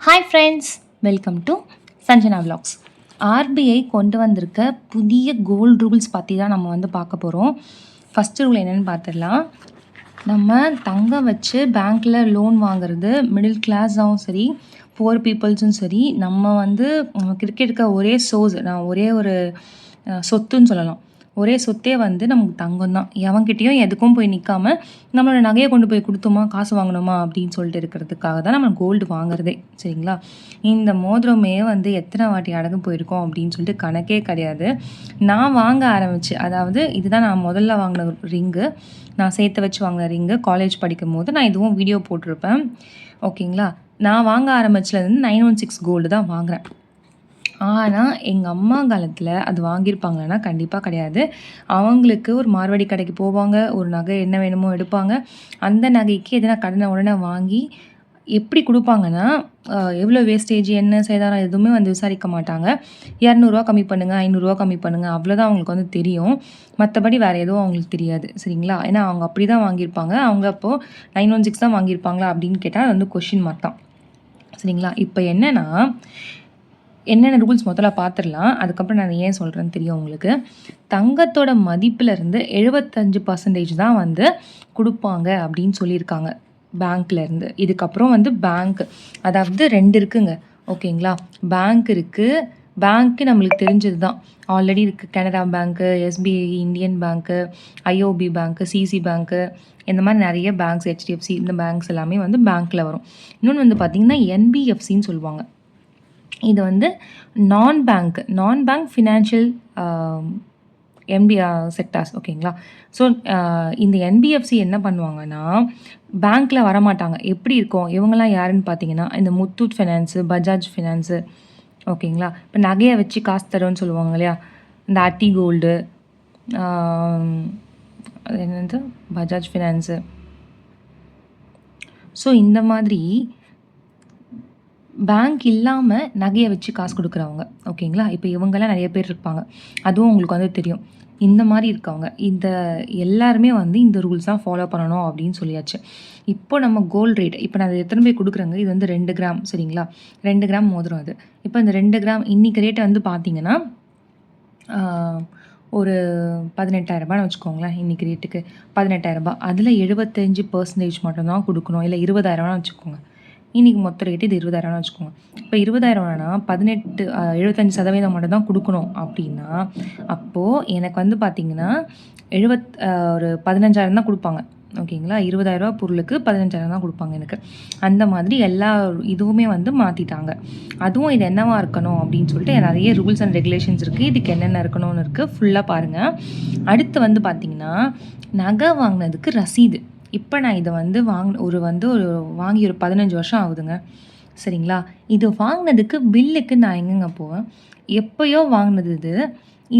Hi friends, welcome to Sanjana vlogs. RBI கொண்டு வந்திருக்க புதிய கோல்டு ரூல்ஸ் பற்றி தான் நம்ம வந்து பார்க்க போகிறோம். ஃபஸ்ட்டு ரூல் என்னென்னு பார்த்துடலாம். நம்ம தங்கம் வச்சு பேங்க்கில் லோன் வாங்குறது மிடில் கிளாஸாகவும் சரி, புவர் பீப்புள்ஸும் சரி, நம்ம வந்து நமக்கு இருக்க ஒரே சோர்ஸ், ஒரே ஒரு சொத்துன்னு சொல்லலாம். ஒரே சொத்தே வந்து நமக்கு தங்கம் தான். எவன்கிட்டயும் எதுக்கும் போய் நிற்காமல் நம்மளோட நகையை கொண்டு போய் கொடுத்தோமா, காசு வாங்கணுமா அப்படின்னு சொல்லிட்டு இருக்கிறதுக்காக தான் நம்ம கோல்டு வாங்குறதே. சரிங்களா? இந்த மோதிரமே வந்து எத்தனை வாட்டி அடகு போயிருக்கோம் அப்படின்னு சொல்லிட்டு கணக்கே கிடையாது. நான் வாங்க ஆரம்பிச்சு, அதாவது இதுதான் நான் முதல்ல வாங்கின ரிங்கு, நான் சேர்த்து வச்சு வாங்கின ரிங்கு. காலேஜ் படிக்கும் போது நான் இதுவும் வீடியோ போட்டிருப்பேன். ஓகேங்களா? நான் வாங்க ஆரம்பிச்சதுலேருந்து 916 கோல்டு தான் வாங்குகிறேன். ஆனால் எங்கள் அம்மா காலத்தில் அது வாங்கியிருப்பாங்களான்னா கண்டிப்பாக கிடையாது. அவங்களுக்கு ஒரு மார்வாடி கடைக்கு போவாங்க, ஒரு நகை என்ன வேணுமோ எடுப்பாங்க. அந்த நகைக்கு எதனா கடனை உடனே வாங்கி எப்படி கொடுப்பாங்கன்னா, எவ்வளோ வேஸ்டேஜ், என்ன சேதாரம் எதுவுமே வந்து விசாரிக்க மாட்டாங்க. 200 கம்மி பண்ணுங்கள், 500 கம்மி பண்ணுங்கள், அவ்வளோதான் அவங்களுக்கு வந்து தெரியும். மற்றபடி வேறு எதுவும் அவங்களுக்கு தெரியாது. சரிங்களா? ஏன்னா அவங்க அப்படி தான் வாங்கியிருப்பாங்க. அவங்க அப்போது 916 தான் வாங்கியிருப்பாங்களா அப்படின்னு கேட்டால் அது வந்து கொஷின் மார்க் தான். சரிங்களா? இப்போ என்னென்ன ரூல்ஸ் முதல்ல பார்த்துடலாம். அதுக்கப்புறம் நான் ஏன் சொல்கிறேன்னு தெரியும் உங்களுக்கு. தங்கத்தோட மதிப்பிலேருந்து 75% தான் வந்து கொடுப்பாங்க அப்படின்னு சொல்லியிருக்காங்க பேங்க்லேருந்து. இதுக்கப்புறம் வந்து பேங்க், அதாவது 2 இருக்குங்க. ஓகேங்களா? பேங்க் இருக்குது. பேங்க்கு நம்மளுக்கு தெரிஞ்சது தான், ஆல்ரெடி இருக்குது. கனரா பேங்க்கு, எஸ்பிஐ, இந்தியன் பேங்க்கு, ஐஓபி பேங்க்கு, சிசி பேங்க்கு, இந்த மாதிரி நிறைய பேங்க்ஸ், ஹெச்டிஎஃப்சி, இந்த பேங்க்ஸ் எல்லாமே வந்து பேங்க்கில் வரும். இன்னொன்று வந்து பார்த்திங்கன்னா என்பிஎஃப்சின்னு சொல்லுவாங்க. இது வந்து நான் பேங்க் ஃபினான்ஷியல் செக்டார்ஸ். ஓகேங்களா? ஸோ இந்த என்பிஎஃப்சி என்ன பண்ணுவாங்கன்னா, பேங்க்கில் வரமாட்டாங்க. எப்படி இருக்கும் இவங்கெல்லாம் யாருன்னு பார்த்தீங்கன்னா, இந்த முத்தூட் ஃபினான்ஸு, பஜாஜ் ஃபினான்ஸு. ஓகேங்களா? இப்போ நகையை வச்சு காசு தரும்னு சொல்லுவாங்க இல்லையா, இந்த அட்டி கோல்டு, அது என்னது, பஜாஜ் ஃபினான்ஸு. ஸோ இந்த மாதிரி பேங்க் இல்லாமல் நகையை வச்சு காசு கொடுக்குறவங்க. ஓகேங்களா? இப்போ இவங்கெல்லாம் நிறைய பேர் இருப்பாங்க. அதுவும் உங்களுக்கு வந்து தெரியும். இந்த மாதிரி இருக்கவங்க, இந்த எல்லாருமே வந்து இந்த ரூல்ஸ் தான் ஃபாலோ பண்ணணும் அப்படின்னு சொல்லியாச்சு. இப்போ நம்ம கோல்டு ரேட், இப்போ நான் எத்தனை பேர் கொடுக்குறேங்க, இது வந்து 2 கிராம். சரிங்களா? 2 கிராம் மோதிரம் அது. இப்போ இந்த 2 கிராம் இன்றைக்கி ரேட்டை வந்து பார்த்தீங்கன்னா ஒரு 18,000 வச்சுக்கோங்களேன். இன்றைக்கி ரேட்டுக்கு 18,000. அதில் 75% மட்டும்தான் கொடுக்கணும். இல்லை 20,000 வச்சுக்கோங்க. இன்றைக்கி மொத்த ரேட்டு இது 20,000 வச்சுக்கோங்க. இப்போ 20,000னா 75% மட்டும் தான் கொடுக்கணும் அப்படின்னா, அப்போது எனக்கு வந்து பார்த்திங்கன்னா ஒரு 15,000 தான் கொடுப்பாங்க. ஓகேங்களா? 20,000 பொருளுக்கு 15,000 தான் கொடுப்பாங்க எனக்கு. அந்த மாதிரி எல்லா இதுவுமே வந்து மாற்றிட்டாங்க. அதுவும் இது என்னவா இருக்கணும் அப்படின்னு சொல்லிட்டு நிறைய ரூல்ஸ் அண்ட் ரெகுலேஷன்ஸ் இருக்குது. இதுக்கு என்னென்ன இருக்கணும்னு இருக்குது, ஃபுல்லாக பாருங்கள். அடுத்து வந்து பார்த்திங்கன்னா, நகை வாங்கினதுக்கு ரசீது. இப்போ நான் இதை வந்து வாங்கி ஒரு 15 வருஷம் ஆகுதுங்க. சரிங்களா? இது வாங்கினதுக்கு பில்லுக்கு நான் எங்கெங்க போவேன்? எப்போயோ வாங்கினது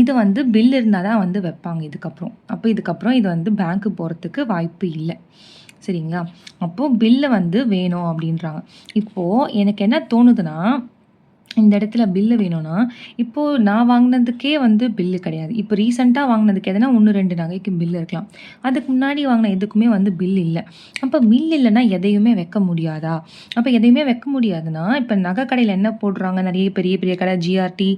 இது வந்து பில் இருந்தால் தான் வந்து வைப்பாங்க இதுக்கப்புறம். அப்போ இதுக்கப்புறம் இது வந்து பேங்க்கு போகிறதுக்கு வாய்ப்பு இல்லை. சரிங்களா? அப்போது பில்லு வந்து வேணும் அப்படின்றாங்க. இப்போது எனக்கு என்ன தோணுதுன்னா, இந்த இடத்துல பில்லு வேணும்னா, இப்போது நான் வாங்கினதுக்கே வந்து பில்லு கிடையாது. இப்போ ரீசெண்டாக வாங்கினதுக்கு எதனா 1, 2 நகைக்கு பில்லு இருக்கலாம். அதுக்கு முன்னாடி வாங்கின எதுக்குமே வந்து பில் இல்லை. அப்போ பில் இல்லைன்னா எதையுமே வைக்க முடியாதா? அப்போ எதையுமே வைக்க முடியாதுன்னா, இப்போ நகை கடையில் என்ன போடுறாங்க, நிறைய பெரிய பெரிய கடை, ஜிஆர்டி,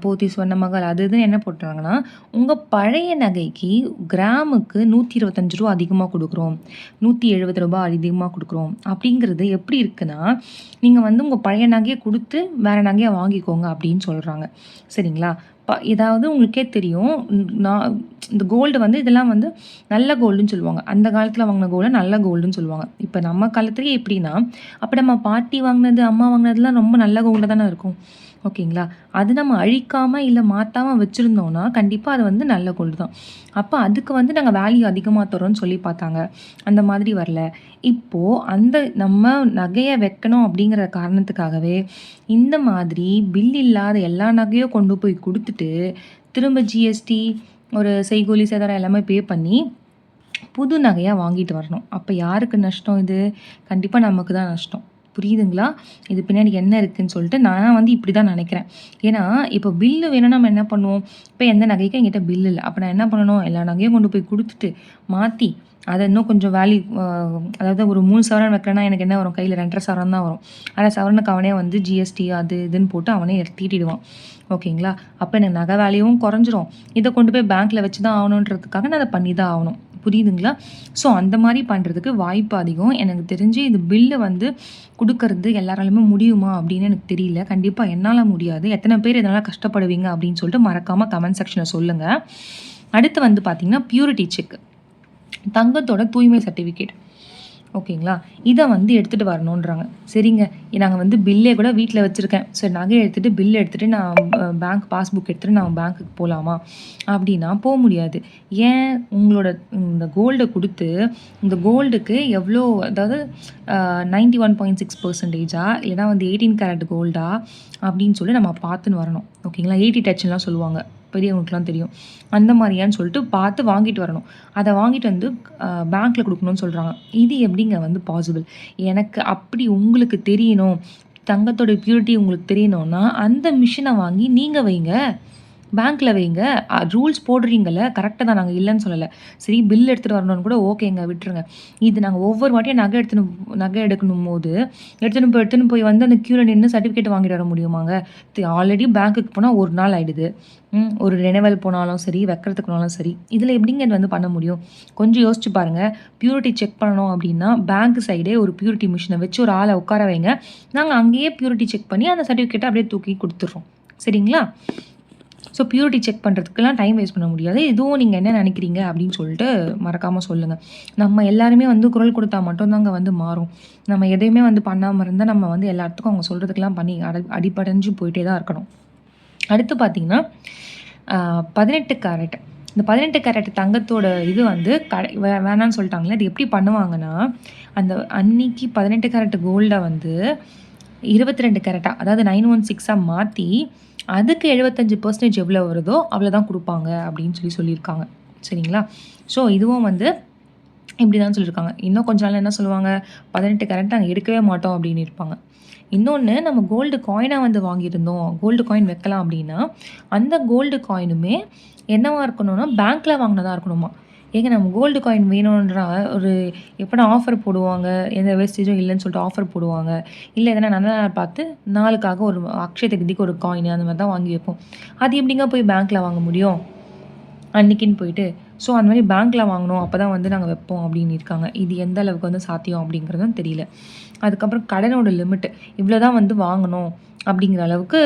போத்தீஸ், சொன்னமகள், அது இதுன்னு என்ன போட்டுறாங்கன்னா, உங்கள் பழைய நகைக்கு கிராமுக்கு 125 ரூபா அதிகமாக கொடுக்குறோம், 170 ரூபா அதிகமாக கொடுக்குறோம். அப்படிங்கிறது எப்படி இருக்குன்னா, நீங்கள் வந்து உங்கள் பழைய நகையை கொடுத்து வேறு நகையை வாங்கிக்கோங்க அப்படின்னு சொல்கிறாங்க. சரிங்களா? ஏதாவது உங்களுக்கே தெரியும், நான் இந்த கோல்டு வந்து இதெல்லாம் வந்து நல்ல கோல்டுன்னு சொல்லுவாங்க. அந்த காலத்தில் வாங்கின கோல்டு நல்ல கோல்டுன்னு சொல்லுவாங்க. இப்போ நம்ம காலத்துலேயே எப்படின்னா, அப்போ நம்ம பாட்டி வாங்கினது, அம்மா வாங்கினதுலாம் ரொம்ப நல்ல கோல்டு தானே இருக்கும். ஓகேங்களா? அது நம்ம அழிக்காமல் இல்லை மாற்றாமல் வச்சுருந்தோன்னா கண்டிப்பாக அது வந்து நல்ல கோல்டு தான். அப்போ அதுக்கு வந்து நாங்கள் வேல்யூ அதிகமாக தரோன்னு சொல்லி பார்த்தாங்க. அந்த மாதிரி வரல. இப்போது அந்த நம்ம நகையை வைக்கணும் அப்படிங்கிற காரணத்துக்காகவே இந்த மாதிரி பில் இல்லாத எல்லா நகையும் கொண்டு போய் கொடுத்துட்டு, திரும்ப ஜிஎஸ்டி, ஒரு செய்கூலி சேதாரம் எல்லாமே பே பண்ணி புது நகையாக வாங்கிட்டு வரணும். அப்போ யாருக்கு நஷ்டம் இது? கண்டிப்பாக நமக்கு தான் நஷ்டம். புரியுதுங்களா? இது பின்னாடி என்ன இருக்குதுன்னு சொல்லிட்டு நான் வந்து இப்படி தான் நினைக்கிறேன். ஏன்னா இப்போ பில்லு வேணும்னா நம்ம என்ன பண்ணுவோம்? இப்போ எந்த நகைக்கும் என்கிட்ட பில் இல்லை. அப்போ நான் என்ன பண்ணணும்? எல்லா நகையும் கொண்டு போய் கொடுத்துட்டு மாற்றி அதை இன்னும் கொஞ்சம் வேல்யூ அதாவது ஒரு 3 சவரன் வைக்கிறேன்னா எனக்கு என்ன வரும், கையில் 2.5 சவரன் தான் வரும். 1/2 சவரனுக்கு அவனே வந்து ஜிஎஸ்டி அது இதுன்னு போட்டு அவனே தீட்டிடுவான். ஓகேங்களா? அப்போ எனக்கு நகை வேல்யூவும் குறைஞ்சிரும். இதை கொண்டு போய் பேங்க்கில் வச்சு தான் ஆகணுன்றதுக்காக நான் அதை பண்ணி தான் ஆகணும். புரியுதுங்களா? ஸோ அந்த மாதிரி பண்ணுறதுக்கு வாய்ப்பு அதிகம். எனக்கு தெரிஞ்சு இது பில்லு வந்து குடுக்கறது எல்லாராலுமே முடியுமா அப்படின்னு எனக்கு தெரியல. கண்டிப்பாக என்னால் முடியாது. எத்தனை பேர் இதனால் கஷ்டப்படுவீங்க அப்படின்னு சொல்லிட்டு மறக்காமல் கமெண்ட் செக்ஷனில் சொல்லுங்கள். அடுத்து வந்து பார்த்திங்கன்னா பியூரிட்டி செக், தங்கத்தோட தூய்மை சர்டிஃபிகேட். ஓகேங்களா? இதை வந்து எடுத்துகிட்டு வரணுன்றாங்க. சரிங்க, நாங்கள் வந்து பில்லே கூட வீட்டில் வச்சுருக்கேன். சரி, நகையை எடுத்துகிட்டு பில் எடுத்துகிட்டு நான் பேங்க் பாஸ்புக் எடுத்துகிட்டு நான் பேங்க்குக்கு போகலாமா அப்படின்னா போக முடியாது. ஏன்? உங்களோட இந்த கோல்டை கொடுத்து இந்த கோல்டுக்கு எவ்வளோ, அதாவது 91.6% இல்லைனா வந்து 18 கேரட் கோல்டா அப்படின்னு சொல்லி நம்ம பார்த்துன்னு வரணும். ஓகேங்களா? 80 டச்லாம் சொல்லுவாங்க, பெரியவங்களுக்குலாம் தெரியும். அந்த மாதிரியான்னு சொல்லிட்டு பார்த்து வாங்கிட்டு வரணும். அதை வாங்கிட்டு வந்து பேங்க்கில் கொடுக்கணும்னு சொல்கிறாங்க. இது எப்படிங்க வந்து பாசிபிள்? எனக்கு அப்படி உங்களுக்கு தெரியணும், தங்கத்தோட பியூரிட்டி உங்களுக்கு தெரியணும்னா அந்த மிஷினை வாங்கி நீங்கள் வைங்க, பேங்க்கில் வைங்க. ரூல்ஸ் போடுறீங்கள்ல, கரெக்டாக தான், நாங்கள் இல்லைன்னு சொல்லலை. சரி, பில் எடுத்துகிட்டு வரணும்னு கூட ஓகேங்க, விட்டுருங்க. இது நாங்கள் ஒவ்வொரு வாட்டியும் நகை எடுக்கணும் போது எடுத்துன்னு போய் வந்து அந்த க்யூவில் நின்று சர்டிஃபிகேட் வாங்கிட்டு வர முடியுமாங்க? ஆல்ரெடி பேங்க்குக்கு போனால் ஒரு நாள் ஆகிடுது. ஒரு ரெனிவல் போனாலும் சரி, வைக்கிறதுக்கு போனாலும் சரி, இதில் எப்படிங்க இது வந்து பண்ண முடியும்? கொஞ்சம் யோசிச்சு பாருங்கள். பியூரிட்டி செக் பண்ணணும் அப்படின்னா பேங்க் சைடே ஒரு பியூரிட்டி மிஷினை வச்சு ஒரு ஆளை உட்கார வைங்க. நாங்கள் அங்கேயே பியூரிட்டி செக் பண்ணி அந்த சர்டிஃபிகேட்டை அப்படியே தூக்கி கொடுத்துட்றோம். சரிங்களா? ஸோ பியூரிட்டி செக் பண்ணுறதுக்கெல்லாம் டைம் வேஸ்ட் பண்ண முடியாது. இதுவும் நீங்கள் என்ன நினைக்கிறீங்க அப்படின்னு சொல்லிட்டு மறக்காமல் சொல்லுங்கள். நம்ம எல்லாருமே வந்து குரல் கொடுத்தா மட்டும்தாங்க வந்து மாறும். நம்ம எதையுமே வந்து பண்ணாமல் இருந்தால் நம்ம வந்து எல்லாத்துக்கும் அவங்க சொல்கிறதுக்கெல்லாம் பண்ணி அடிப்படைஞ்சு போயிட்டே தான் இருக்கணும். அடுத்து பார்த்திங்கன்னா 18 கேரட். இந்த 18 கேரட் தங்கத்தோட இது வந்து வேணான்னு சொல்லிட்டாங்களே. அது எப்படி பண்ணுவாங்கன்னா, அந்த அன்னைக்கு 18 கேரட் கோல்டை வந்து 22 கேரட்டா, அதாவது 916 மாற்றி அதுக்கு 75% எவ்வளோ வருதோ அவ்வளோ தான் கொடுப்பாங்க அப்படின்னு சொல்லியிருக்காங்க. சரிங்களா? ஸோ இதுவும் வந்து இப்படி தான் சொல்லியிருக்காங்க. இன்னும் கொஞ்ச நாள் என்ன சொல்லுவாங்க, 18 கேரட் நாங்கள் எடுக்கவே மாட்டோம் அப்படின்னு இருப்பாங்க. இன்னொன்று, நம்ம கோல்டு காயினாக வந்து வாங்கியிருந்தோம், கோல்டு காயின் வைக்கலாம் அப்படின்னா அந்த கோல்டு காயினுமே என்னவா இருக்கணும்னா பேங்க்கில் வாங்கினதாக இருக்கணுமா. ஏங்க, நம்ம கோல்டு காயின் வேணுன்ற ஒரு எப்போனா ஆஃபர் போடுவாங்க, எந்த வேஸ்டேஜும் இல்லைன்னு சொல்லிட்டு ஆஃபர் போடுவாங்க. இல்லை எதனா நல்ல நாள் பார்த்து நாளுக்காக ஒரு அக்ஷய திருதிக்கு ஒரு காயின் அந்த மாதிரி தான் வாங்கி வைப்போம். அது எப்படிங்க போய் பேங்க்கில் வாங்க முடியும் அன்றைக்கின்னு போயிட்டு? ஸோ அந்த மாதிரி பேங்க்கில் வாங்கணும், அப்போ தான் வந்து நாங்கள் வைப்போம் அப்படின்னு இருக்காங்க. இது எந்த அளவுக்கு வந்து சாத்தியம் அப்படிங்கிறதும் தெரியல. அதுக்கப்புறம் கடனோட லிமிட்டு இவ்வளோ தான் வந்து வாங்கணும் அப்படிங்கிற அளவுக்கு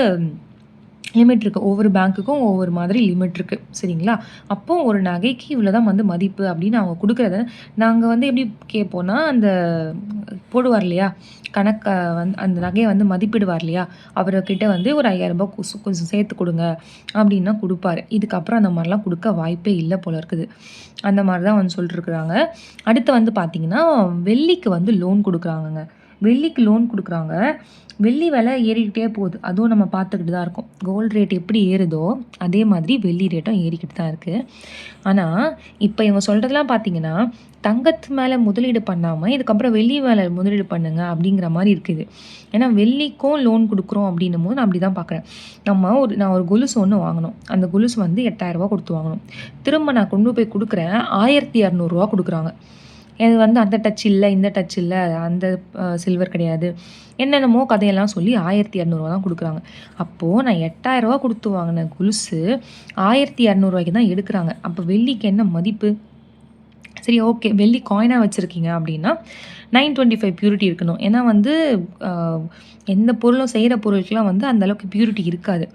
லிமிட் இருக்குது. ஒவ்வொரு பேங்க்குக்கும் ஒவ்வொரு மாதிரி லிமிட் இருக்குது. சரிங்களா? அப்போது ஒரு நகைக்கு இவ்வளோ தான் வந்து மதிப்பு அப்படின்னு அவங்க கொடுக்குறத நாங்கள் வந்து எப்படி கேட்போன்னா, அந்த போடுவார் இல்லையா கணக்கை வந்து, அந்த நகையை வந்து மதிப்பிடுவார் இல்லையா, அவர்கிட்ட வந்து ஒரு 5000 கொஞ்சம் சேர்த்து கொடுங்க அப்படின்னா கொடுப்பாரு. இதுக்கப்புறம் அந்த மாதிரிலாம் கொடுக்க வாய்ப்பே இல்லை போல இருக்குது. அந்த மாதிரி தான் வந்து சொல்லிட்டுருக்குறாங்க. அடுத்து வந்து பார்த்திங்கன்னா வெள்ளிக்கு வந்து லோன் கொடுக்குறாங்கங்க. வெள்ளிக்கு லோன் கொடுக்குறாங்க. வெள்ளி விலை ஏறிக்கிட்டே போகுது. அதுவும் நம்ம பார்த்துக்கிட்டு தான் இருக்கோம். கோல்டு ரேட் எப்படி ஏறுதோ அதே மாதிரி வெள்ளி ரேட்டும் ஏறிக்கிட்டு தான் இருக்குது. ஆனால் இப்போ இவங்க சொல்கிறதுலாம் பார்த்தீங்கன்னா, தங்கத்து மேலே முதலீடு பண்ணாமல் இதுக்கப்புறம் வெள்ளி மேலே முதலீடு பண்ணுங்க அப்படிங்கிற மாதிரி இருக்குது. ஏன்னா வெள்ளிக்கும் லோன் கொடுக்குறோம் அப்படின்னும் போது நான் அப்படி தான் பார்க்குறேன். நான் ஒரு கொலுசு ஒன்று வாங்கணும். அந்த கொலுசு வந்து 8000 கொடுத்து வாங்கணும். திரும்ப நான் கொண்டு போய் கொடுக்குறேன், 1200 கொடுக்குறாங்க. இது வந்து அந்த டச் இல்லை, இந்த டச் இல்லை, அந்த சில்வர் கிடையாது, என்னென்னமோ கதையெல்லாம் சொல்லி 1200 தான் கொடுக்குறாங்க. அப்போது நான் 8000 கொடுத்து வாங்கின கொலுசு 1200 தான் எடுக்கிறாங்க. அப்போ வெள்ளிக்கு என்ன மதிப்பு? சரி, ஓகே, வெள்ளி காயினாக வச்சுருக்கீங்க அப்படின்னா 925 பியூரிட்டி இருக்கணும். ஏன்னா வந்து எந்த பொருளும் செய்கிற பொருளுக்கெலாம் வந்து அந்தளவுக்கு பியூரிட்டி இருக்காது.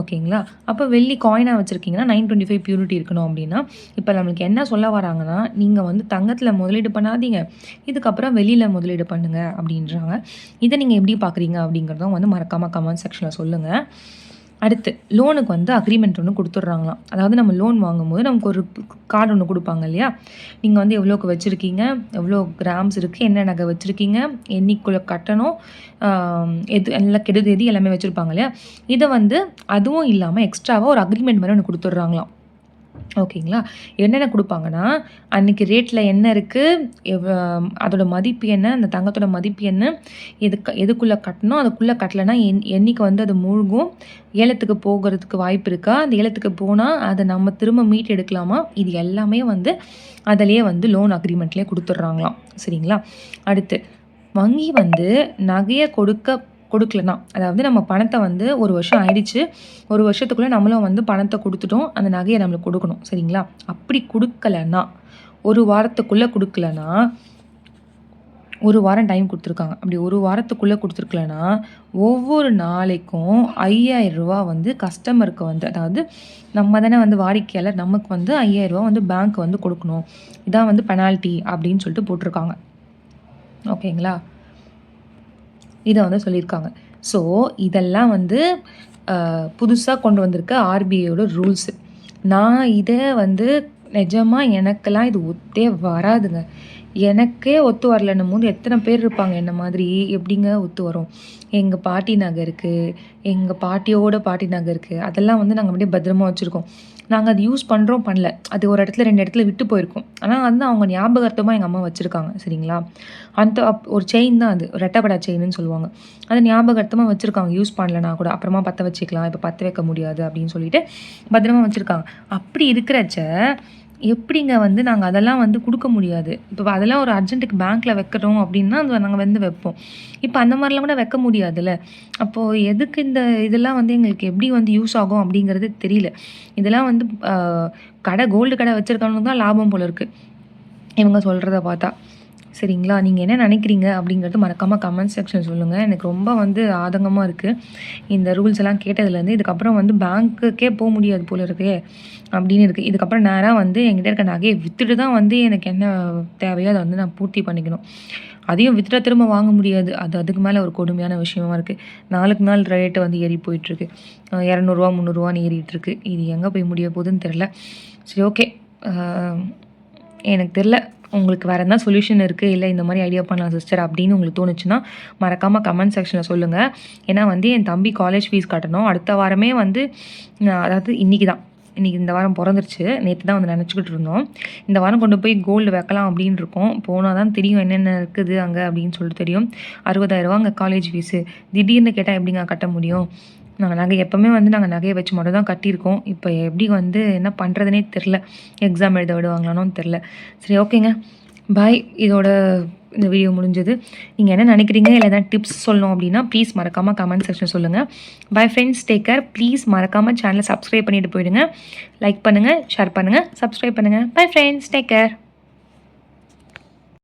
ஓகேங்களா? அப்போ வெள்ளி காயினாக வச்சுருக்கீங்கன்னா 925 பியூரிட்டி இருக்கணும் அப்படின்னா, இப்போ நம்மளுக்கு என்ன சொல்ல வராங்கன்னா, நீங்கள் வந்து தங்கத்தில் முதலீடு பண்ணாதீங்க, இதுக்கப்புறம் வெளியில் முதலீடு பண்ணுங்கள் அப்படின்றாங்க. இதை நீங்கள் எப்படி பார்க்குறீங்க அப்படிங்கிறதும் வந்து மறக்காமல் கமெண்ட் செக்ஷனில் சொல்லுங்கள். அடுத்து லோனுக்கு வந்து அக்ரிமெண்ட் ஒன்று கொடுத்துட்றாங்களாம். அதாவது நம்ம லோன் வாங்கும்போது நமக்கு ஒரு கார்டு ஒன்று கொடுப்பாங்க இல்லையா, நீங்கள் வந்து எவ்வளோக்கு வச்சுருக்கீங்க, எவ்வளோ கிராம்ஸ் இருக்குது, என்ன நகை வச்சுருக்கீங்க, என்னைக்குள்ளே கட்டணும், எல்லாம் கெடுதேதி எல்லாமே வச்சுருப்பாங்க இல்லையா. இதை வந்து அதுவும் இல்லாமல் எக்ஸ்ட்ராவாக ஒரு அக்ரிமெண்ட் மாதிரி ஒன்று கொடுத்துட்றாங்களாம். ஓகேங்களா? என்னென்ன குடுப்பாங்கன்னா, அன்னைக்கு ரேட்ல என்ன இருக்கு? அதோட மதிப்பு என்ன? அந்த தங்கத்தோட மதிப்பு என்ன? எதுக்குள்ள கட்டணும்? அதுக்குள்ள கட்டலன்னா என்னைக்கு வந்து அது மூழ்கும்? ஏலத்துக்கு போகறதுக்கு வாய்ப்பு இருக்கா? அந்த ஏலத்துக்கு போனா, அத நம்ம திரும்ப மீட்டு எடுக்கலாமா? இது எல்லாமே வந்து அதிலேயே வந்து லோன் அக்ரீமெண்ட்லேயே குடுத்துடுறாங்களாம். சரிங்களா? அடுத்து வங்கி வந்து நகைய கொடுக்கலன்னா, அதாவது நம்ம பணத்த வந்து 1 வருஷம் ஆயிடுச்சு. 1 வருஷத்துக்குள்ள நம்மளும் வந்து பணத்த குடுத்துட்டோம். அந்த நகைய நம்மளுக்கு குடுக்கணும். சரிங்களா? அப்படி குடுக்கலன்னா, 1 வாரத்துக்குள்ள குடுக்கலன்னா, 1 வாரம் டைம் குடுத்துருக்காங்க. அப்படி 1 வாரத்துக்குள்ள குடுத்துருக்கலன்னா, ஒவ்வொரு நாளைக்கும் ரூ. 5000 வந்து கஸ்டமருக்கு வந்து அதாவது நம்ம தானே வந்து வாடிக்கையாளர் நமக்கு வந்து ரூ. 5000 வந்து பேங்க் வந்து கொடுக்கணும். இதான் வந்து பெனால்டி அப்படின்னு சொல்லிட்டு போட்டுருக்காங்க. ஓகேங்களா? இத வந்து சொல்லியிருக்காங்க. ஸோ, இதெல்லாம் வந்து புதுசா கொண்டு வந்திருக்க ஆர்பிஐயோட ரூல்ஸு. நான் இத வந்து நிஜமா எனக்கெல்லாம் இது ஒத்தே வராதுங்க. எனக்கே ஒத்து வரலன்னும்போது எத்தன பேர் இருப்பாங்க என்ன மாதிரி? எப்படிங்க ஒத்து வரும்? எங்க பாட்டி நகை இருக்கு. எங்க பாட்டியோட பாட்டி நகை இருக்கு. அதெல்லாம் வந்து நாங்க அப்படியே பத்திரமா வச்சிருக்கோம். நாங்க அது யூஸ் பண்றோம், பண்ணல. அது ஒரு இடத்துல 2 இடத்துல விட்டு போயிருக்கும். ஆனா வந்து அவங்க ஞாபகார்த்தமா எங்க அம்மா வச்சிருக்காங்க. சரிங்களா? அந்த ஒரு செயின் தான் அது. ரெட்டப்படா செயினுன்னு சொல்லுவாங்க. அத ஞாபகார்த்தமா வச்சிருக்காங்க. யூஸ் பண்ணலனா கூட. அப்புறமா பத்த வச்சுக்கலாம். இப்ப பத்த வைக்க முடியாது அப்படின்னு சொல்லிட்டு பத்திரமா வச்சிருக்காங்க. அப்படி இருக்கிறச்ச, எப்படிங்க வந்து நாங்க அதெல்லாம் வந்து குடுக்க முடியாது. இப்ப அதெல்லாம் ஒரு அர்ஜென்ட்டுக்கு பேங்க்ல வைக்கிறோம் அப்படின்னா, அது நாங்க வந்து வைப்போம். இப்ப அந்த மாரிலாம் கூட வைக்க முடியாதுல்ல. அப்போ எதுக்கு இந்த இதெல்லாம் வந்து எங்களுக்கு எப்படி வந்து யூஸ் ஆகும் அப்படிங்கிறது தெரியல. இதெல்லாம் வந்து கோல்டு கடை வச்சிருக்கவனுக்கு தான் லாபம் போல இருக்கு. இவங்க சொல்றத பார்த்தா. சரிங்களா? நீங்க என்ன நினைக்கிறீங்க? அப்படிங்கிறது மறக்காம கமெண்ட் செக்ஷன் சொல்லுங்க. எனக்கு ரொம்ப வந்து ஆதங்கமா இருக்கு. இந்த ரூல்ஸ் எல்லாம் கேட்டதுலேருந்து, இதுக்கப்புறம் வந்து பேங்க்குக்கே முடியாது போல இருக்கே! அப்படின்னு இருக்கு. இதுக்கப்புறம் நேரா வந்து என்கிட்ட இருக்க நகைய வித்துட்டு தான் வந்து எனக்கு என்ன தேவையோ அத வந்து நான் பூர்த்தி பண்ணிக்கணும். அதையும் வித்துட்டா திரும்ப வாங்க முடியாது. அது அதுக்கு மேல ஒரு கொடுமையான விஷயமா இருக்கு. நாளுக்கு நாள் ரேட் வந்து ஏறி போயிட்டுருக்கு. ரூ. 200 ரூ. 300 ஏறிட்டுருக்கு. இது எங்க போய் முடிய போதுன்னு தெரியல. சரி ஓகே. அ எனக்கு தெரியல. உங்களுக்கு வேற எதனா சொல்யூஷன் இருக்கு. இல்ல இந்த மாரி ஐடியா பண்ணலாம் சிஸ்டர் அப்படின்னு உங்களுக்கு தோணுச்சுன்னா, மறக்காம கமெண்ட் செக்ஷன்ல சொல்லுங்க. ஏன்னா வந்து என் தம்பி காலேஜ் ஃபீஸ் கட்டணும். அடுத்த வாரமே வந்து அதாவது இன்னைக்கு தான். இன்னைக்கு இந்த வாரம் பொறந்துருச்சு. நேத்து தான் வந்து நெனச்சுக்கிட்டு இருந்தோம். இந்த வாரம் கொண்டு போய் கோல்டு வைக்கலாம் அப்படின்னு இருக்கோம். போனா தான் தெரியும் என்னென்ன இருக்குது அங்க அப்படின்னு சொல்லிட்டு தெரியும். ரூ. 60,000 அங்க காலேஜ் ஃபீஸு. திடீர்னு கேட்டா எப்படிங்க கட்ட முடியும்? நாங்க நகை எப்பவுமே வந்து நாங்க நகைய வச்சு மட்டும் தான் கட்டியிருக்கோம். இப்ப எப்படி வந்து என்ன பண்றதுன்னே தெரியல. எக்ஸாம் எழுத விடுவாங்களான்னும் தெரியல. சரி ஓகேங்க. பாய். இதோட இந்த வீடியோ முடிஞ்சது. நீங்க என்ன நினைக்கிறீங்க? இல்ல ஏதாவது டிப்ஸ் சொல்லணும் அப்படின்னா, ப்ளீஸ் மறக்காம கமெண்ட் செக்ஷன் சொல்லுங்க. Bye friends. Take care. Please மறக்காம சேனல சப்ஸ்கிரைப் பண்ணிட்டு போயிடுங்க. லைக் பண்ணுங்க, ஷேர் பண்ணுங்க, சப்ஸ்கிரைப் பண்ணுங்க. Bye friends. Take care.